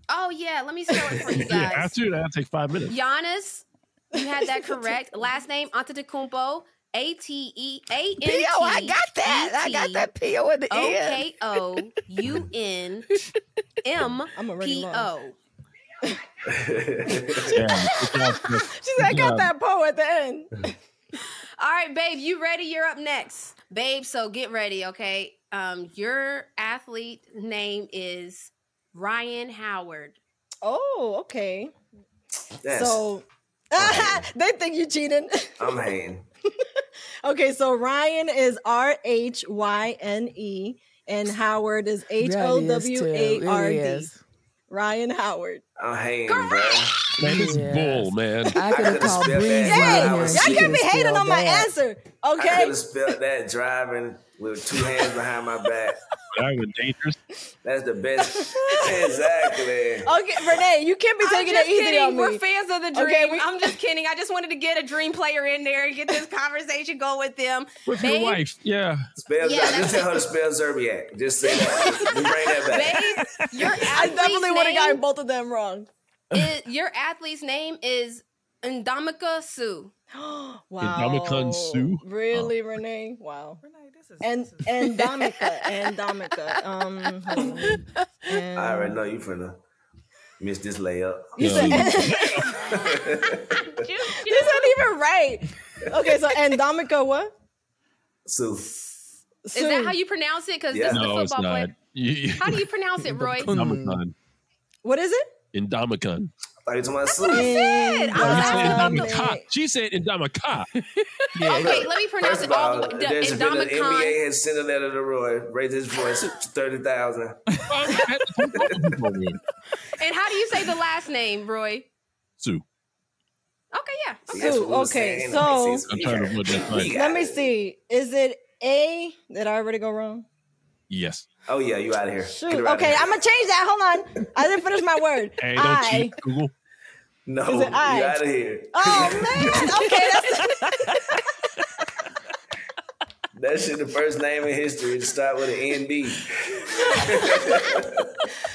Oh yeah, let me spell it for you Yeah, guys. after that'll take 5 minutes. Giannis, you had that correct. Last name Antetokounmpo. ATEANT. P.O. I got that. I got that P.O. at the end. OKOUNMPO. She said, I got that po at the end. All right, babe, you ready? You're up next. Babe, so get ready, okay? Your athlete name is Ryan Howard. Oh, okay. Yes. So they think you cheated. I'm hating. Okay, so Ryan is RHYNE and Howard is HOWARD. Ryan Howard. I'm hating, bro. Man, this is bull, man. I could have called Breeze. Hey, y'all can't be hating on my answer. I Okay. could have spelled that driving with 2 hands behind my back. Driving dangerous. That's the best. Exactly. Okay, Renee, you can't be taking it easy on me. We're fans of the dream. Okay, I'm just kidding. I just wanted to get a dream player in there and get this conversation going with them. With Babe, your wife, yeah. Just tell her to spell Zerbiak. Just say that. We bring that back. Babe, your I definitely would have gotten name both of them wrong. your athlete's name is Ndamika Sue. Wow. Ndamukong Suh? Really, Renee? Wow. And Ndamika. Hold on. I already know you finna miss this layup. You said this isn't even right. Okay, so Ndamika what? Sue. Is that how you pronounce it? Because this is the No, it's football not. player. How do you pronounce it, Roy? Ndamukong. What is it? Ndamukong. I thought you talking about That's Sue. what I said. Oh, you said Ndamukong. She said Ndamukong. Okay, let me pronounce First it of all all, the way. there's been an Ndamukong. NBA has sent a letter to Roy, raise his voice to 30,000. And how do you say the last name, Roy? Sue. Okay, yeah. That's what we was Okay, saying. so I'm trying to avoid that fight. let me see. Is it A? Did I already go wrong? Yes. Oh, yeah, you out of here. Shoot. Get her outta Okay, here. I'm gonna change that. Hold on. I didn't finish my word. Hey, don't cheat, Google. No, Is you it I? out of here. Oh man. Okay, That shit the first name in history to start with an ND.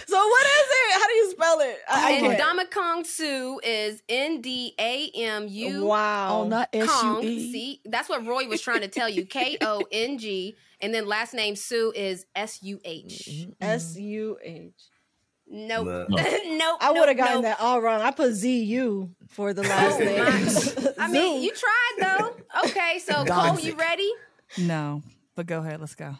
So what is it? How do you spell it? And Ndamukong Sue is NDAMU. Wow. Oh, not Kong. S-U-E. See, that's what Roy was trying to tell you. KONG. And then last name Sue is SUH. SUH. Nope. Look. Nope. I would have nope, gotten nope. that all wrong. I put ZU for the last name. I mean, you tried though. Okay, so Cole, you ready? No, but go ahead. Let's go.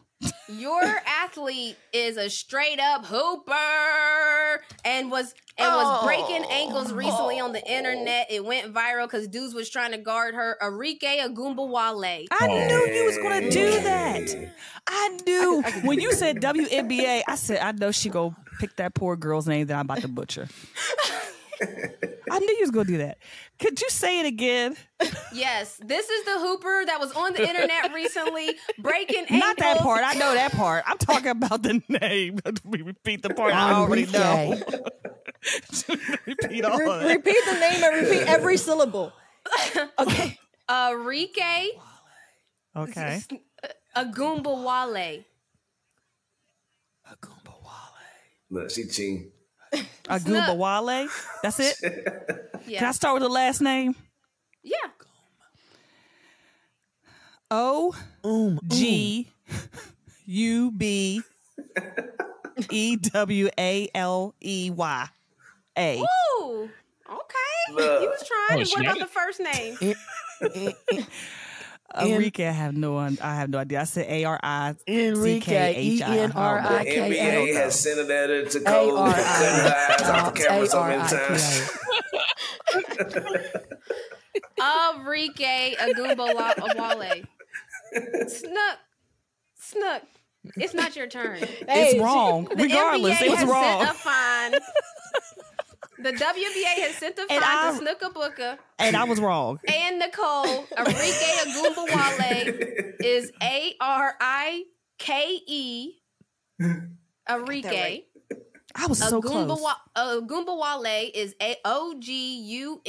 Your athlete is a straight up hooper and was breaking ankles recently on the internet. It went viral because dudes was trying to guard her. Arike Agumbawale. I knew you was gonna do that. I knew when you said WNBA. I said I know she gonna pick that poor girl's name that I'm about to butcher. I knew you was gonna do that. Could you say it again? Yes, this is the hooper that was on the internet recently breaking ankles. Not that part. I know that part. I'm talking about the name. We repeat the part I already know. Repeat all of that. Repeat the name and repeat every syllable. Okay. Arike Okay. Agumbawale. Look, she cheating. Agumbawale. That's it. Yeah. Can I start with the last name? Yeah. OGUBEWALEY. Ooh. Okay. Look. He was trying. Oh, What she about had the first name? Enrique, I have no idea. I said Enrique, ARICKHI. The ENRIKE. NBA has sent a letter to Cole for cutting his eyes off the camera so many times. Arike Agumbawale. Snook. It's not your turn. Hey, It's wrong. The Regardless, NBA it was has wrong. sent a fine. The WNBA has sent a fine to Snooka Booker And I was wrong. and Nicole. Arike Agumbawale is ARIKE. Arike. I was so close. Agumbawale is AOGUNBOWALE.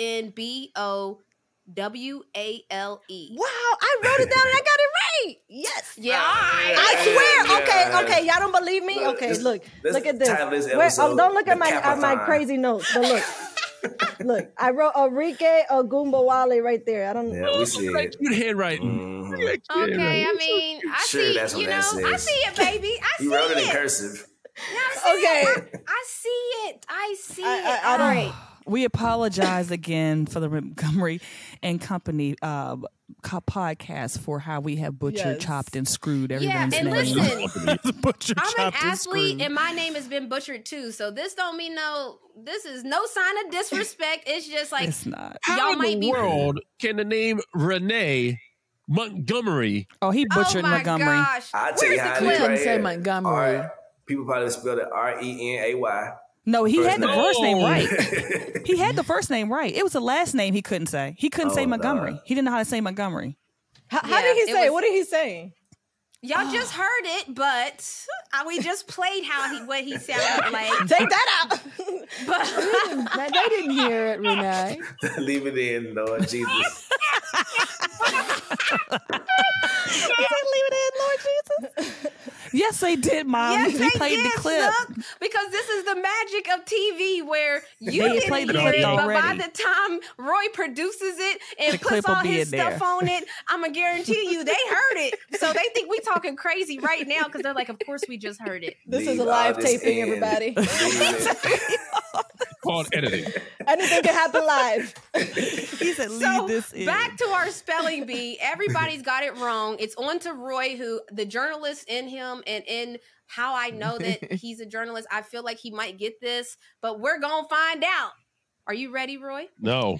wow, I wrote it down and I got it right. Yes. Yeah. I swear Okay. Y'all don't believe me? Okay, look at this. Don't look at my crazy notes. But look, I wrote Enrique Ogumbawale right there. I don't. Yeah, we see it. Good handwriting. Okay, I mean, I see. That's what that says. I see it, baby. I see it. You wrote it in cursive. Yeah, I see it. I see it. All right. We apologize again for the Montgomery and Company podcast for how we have butchered, chopped, and screwed everyone's name. Listen, butchered, I'm an athlete, and my name has been butchered too. So this don't mean this is no sign of disrespect. It's just like it's not. How in the world can the name Renee Montgomery? Oh, he butchered Montgomery. Gosh. I'll tell you how he couldn't say Montgomery. People probably spelled it Renay. No, he had the first name right. He had the first name right. It was the last name he couldn't say. He couldn't say Montgomery. No. He didn't know how to say Montgomery. How did he say? What did he say? Y'all just heard it, but we just played what he sounded like. Take that out. But they didn't hear it, Renee. Leave it in, Lord Jesus. Leave it in, Lord Jesus. Yes, they did, Mom. Yes, he they played the clip. Snook, because this is the magic of TV where you They didn't played the hear clip it, but by already. the time Roy produces it and The puts clip all will be his in stuff there. on it, I'm going to guarantee you they heard it. So they think we talking crazy right now because they're like, of course we just heard it. This is a live taping, everybody. Called editing. Anything can happen live. He said, leave this in. Back to our spelling bee. Everybody's got it wrong. It's on to Roy, who the journalist in him and in how I know that he's a journalist. I feel like he might get this, but we're going to find out. Are you ready, Roy? No.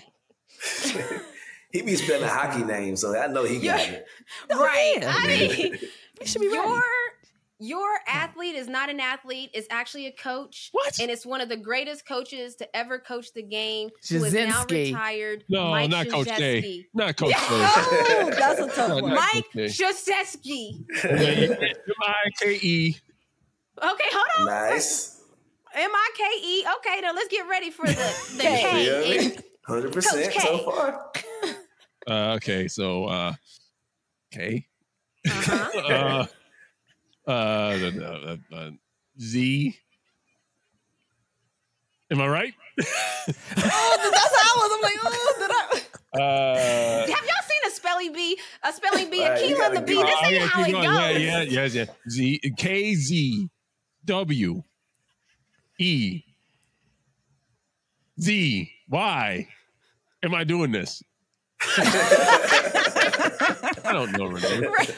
He be spelling hockey names, so I know he got it. Right. Yeah. I mean, You should be ready. Your athlete is not an athlete. It's actually a coach. What? And it's one of the greatest coaches to ever coach the game. Who is now Jasinski. retired. No, Mike not Coach Day. Krzyzewski. Not Coach Day. Oh, that's a tough one. Mike Okay. Krzyzewski. M-I-K-E. Okay, hold on. Nice. M-I-K-E. Okay, now let's get ready for the Okay. K. Yeah, 100% Coach so K. far. Okay, so K. Uh-huh. Z. Am I right? That's how I was. I'm like, did I? Have y'all seen a spelling bee? A spelling bee, a Right, you Keelan the gotta bee. go. This Oh, ain't yeah, how keep it going. goes. Yeah. Z K Z W E Z Y. Am I doing this? I don't know, Renee. Right.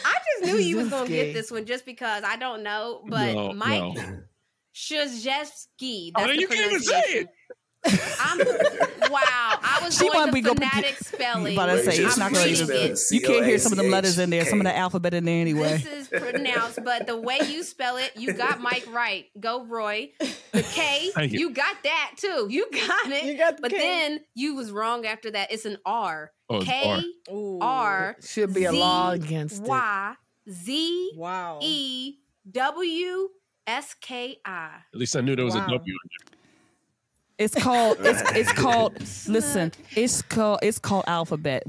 I just knew you was gonna Jasinski. get this one just because I don't know, but Mike Krzyzewski. Oh, That's the you can't even say pronunciation. it. Wow, I was She going wanna the be go- phonetic spelling. About to say, it's I'm not gonna reading even- it. You can't hear some of them letters in there, some of the alphabet in there anyway. This is pronounced, but the way you spell it, you got Mike right. Go, Roy. The K, Thank you. you got that too. You got it. You got the but K. then you was wrong after that. It's an R. Oh, it's K Ooh. R Should be a law against it. Y Z Wow. E W S K I. At least I knew there was a Wow. W in there. It's called. It's called. Listen, it's called alphabet.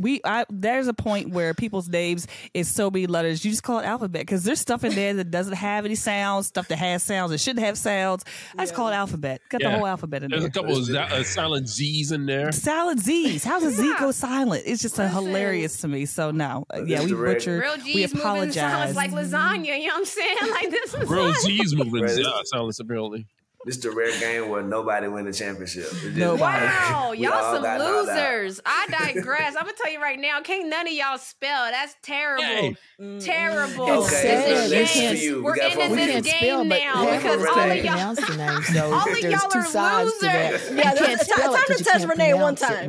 There's a point where people's names is so many letters. You just call it alphabet because there's stuff in there that doesn't have any sounds. Stuff that has sounds that shouldn't have sounds. I just call it alphabet. Got the Yeah. whole alphabet in There's there. a couple of silent Z's in there. Silent Z's. How does Z go silent? It's just Listen. hilarious to me. So no, yeah, we direct. butchered. Real We G's moving apologize. sounds like lasagna. You know what I'm saying? Like this is Real Z's moving. Right. Yeah, silence apparently. This is the rare game where nobody win the championship. It's just- Nobody. Wow, We y'all all some got knocked out. losers. I digress. I'm gonna tell you right now, can't none of y'all spell. That's terrible. Hey. Terrible. It's It's sad. a We shame. can't- we We're got in fun. We this can't game spell, but now half because of us all can't of y'all. pronounce the name. So all of there's y'all two are sides to that. losers. Yeah, You can't it's spell time it to 'cause you test can't Renee one pronounce it.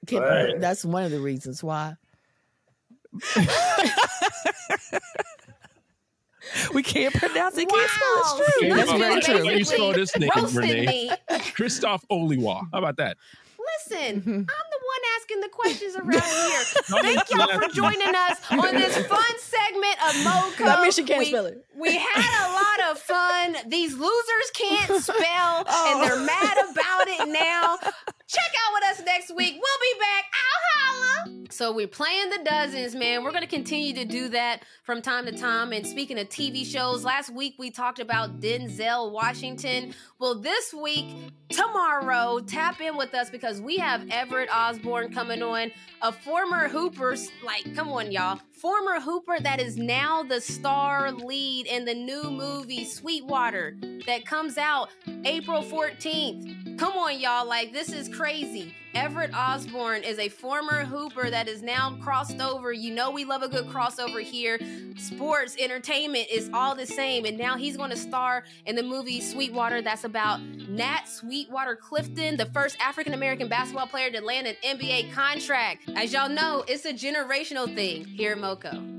time. Right. That's one of the reasons why. We can't pronounce it. Can't spell Wow. it. True. That's How very about true. you spell this name, Roasted Renee? me. Christoph Oliwa. How about that? Listen, I'm the one asking the questions around here. No, Thank y'all for joining us on this fun segment of MoCo. That means she can't spell it. We had a lot of fun. These losers can't spell, and they're mad about it now. Check out with us next week. We'll be back. I'll holla. So we're playing the dozens, man. We're going to continue to do that from time to time. And speaking of TV shows, last week we talked about Denzel Washington. Well, this week, tomorrow, tap in with us because we have Everett Osborne coming on, a former Hooper, like, come on, y'all. Former Hooper that is now the star lead in the new movie Sweetwater that comes out April 14th. Come on, y'all. Like, this is crazy. Everett Osborne is a former Hooper that is now crossed over. You know we love a good crossover here. Sports, entertainment is all the same. And now he's going to star in the movie Sweetwater that's about Nat Sweetwater Clifton, the first African-American basketball player to land an NBA contract. As y'all know, it's a generational thing here at MoCo.